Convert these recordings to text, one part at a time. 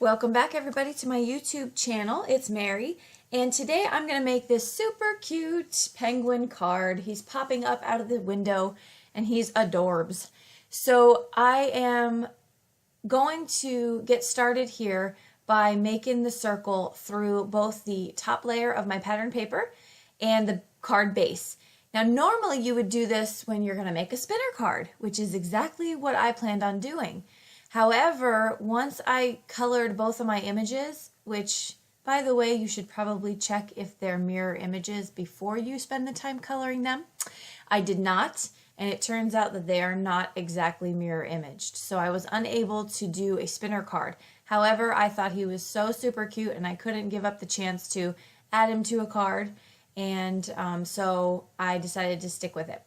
Welcome back everybody to my YouTube channel. It's Mary, and today I'm going to make this super cute penguin card. He's popping up out of the window and he's adorbs. So I am going to get started here by making the circle through both the top layer of my pattern paper and the card base. Now normally you would do this when you're going to make a spinner card, which is exactly what I planned on doing. However, once I colored both of my images, which, by the way, you should probably check if they're mirror images before you spend the time coloring them. I did not, and it turns out that they are not exactly mirror imaged. So I was unable to do a spinner card. However, I thought he was so super cute and I couldn't give up the chance to add him to a card, and so I decided to stick with it.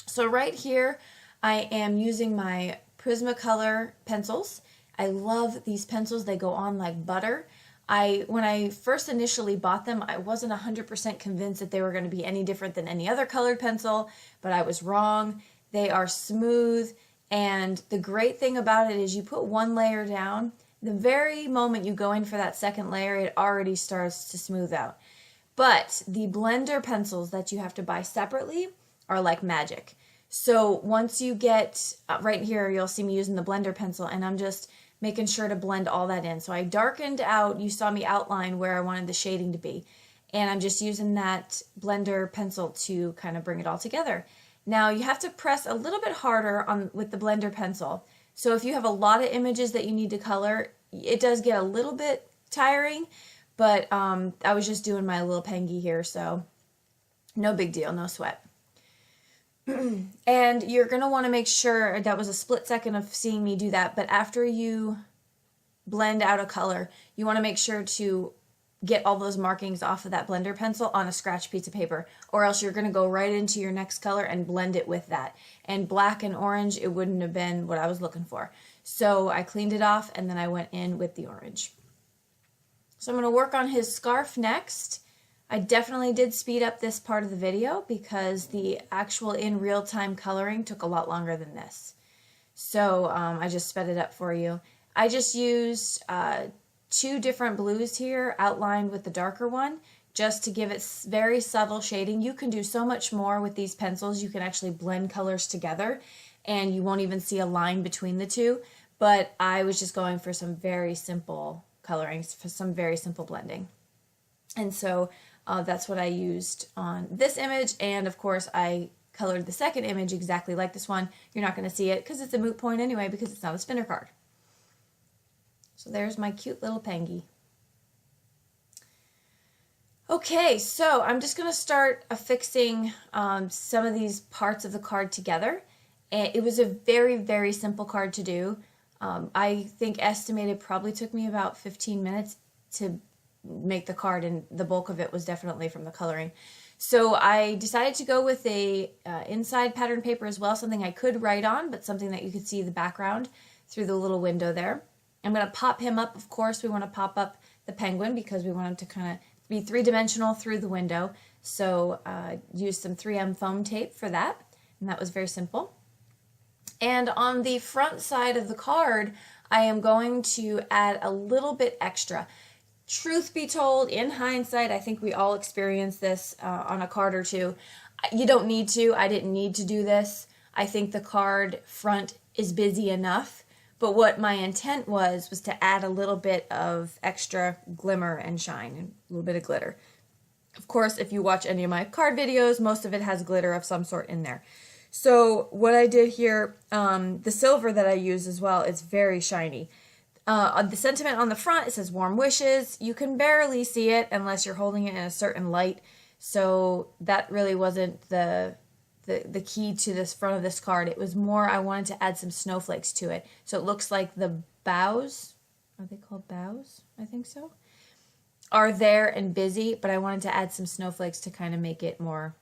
So right here, I am using my Prismacolor pencils. I love these pencils. They go on like butter. When I first initially bought them, I wasn't 100% convinced that they were going to be any different than any other colored pencil, but I was wrong. They are smooth, and the great thing about it is you put one layer down, the very moment you go in for that second layer, it already starts to smooth out. But the blender pencils that you have to buy separately are like magic. So once you get, right here, you'll see me using the blender pencil, and I'm just making sure to blend all that in. So I darkened out, you saw me outline where I wanted the shading to be, and I'm just using that blender pencil to kind of bring it all together. Now you have to press a little bit harder with the blender pencil. So if you have a lot of images that you need to color, it does get a little bit tiring, but I was just doing my little pengy here, so no big deal, no sweat. And you're going to want to make sure, that was a split second of seeing me do that, but after you blend out a color, you want to make sure to get all those markings off of that blender pencil on a scratch piece of paper, or else you're going to go right into your next color and blend it with that. And black and orange, it wouldn't have been what I was looking for. So I cleaned it off and then I went in with the orange. So I'm going to work on his scarf next. I definitely did speed up this part of the video because the actual in real-time coloring took a lot longer than this. So I just sped it up for you. I just used two different blues here outlined with the darker one just to give it very subtle shading. You can do so much more with these pencils. You can actually blend colors together and you won't even see a line between the two, but I was just going for some very simple colorings, for some very simple blending. And so that's what I used on this image, and of course I colored the second image exactly like this one. You're not going to see it because it's a moot point anyway because it's not a spinner card. So there's my cute little pengy. Okay, so I'm just going to start affixing some of these parts of the card together. And it was a very, very simple card to do. I think estimated probably took me about 15 minutes to make the card, and the bulk of it was definitely from the coloring. So I decided to go with a inside pattern paper as well, something I could write on, but something that you could see the background through the little window there. I'm going to pop him up. Of course, we want to pop up the penguin because we want him to kind of be three-dimensional through the window. So use some 3M foam tape for that, and that was very simple. And on the front side of the card, I am going to add a little bit extra. Truth be told, in hindsight, I think we all experienced this on a card or two. You don't need to. I didn't need to do this. I think the card front is busy enough. But what my intent was to add a little bit of extra glimmer and shine, and a little bit of glitter. Of course, if you watch any of my card videos, most of it has glitter of some sort in there. So what I did here, the silver that I use as well, is very shiny. The sentiment on the front, it says warm wishes. You can barely see it unless you're holding it in a certain light. So that really wasn't the key to this front of this card. It was more I wanted to add some snowflakes to it. So it looks like the boughs, are they called boughs? I think so. Are there and busy, but I wanted to add some snowflakes to kind of make it more,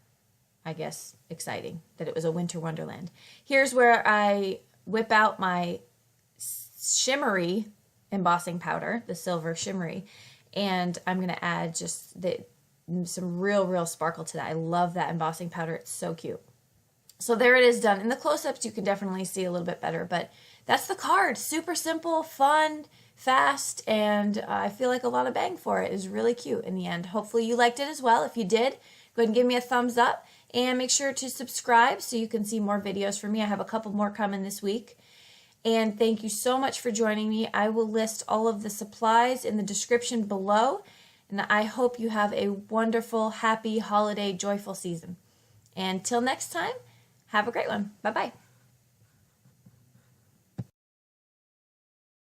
I guess, exciting, that it was a winter wonderland. Here's where I whip out my shimmery embossing powder, the silver shimmery, and I'm going to add just some real sparkle to that. I love that embossing powder. It's so cute. So there it is done. In the close-ups you can definitely see a little bit better, but that's the card. Super simple, fun, fast, and I feel like a lot of bang for it. It was really cute in the end. Hopefully you liked it as well. If you did, go ahead and give me a thumbs up, and make sure to subscribe so you can see more videos from me. I have a couple more coming this week. And thank you so much for joining me. I will list all of the supplies in the description below, and I hope you have a wonderful, happy, holiday, joyful season. And till next time, have a great one. Bye-bye.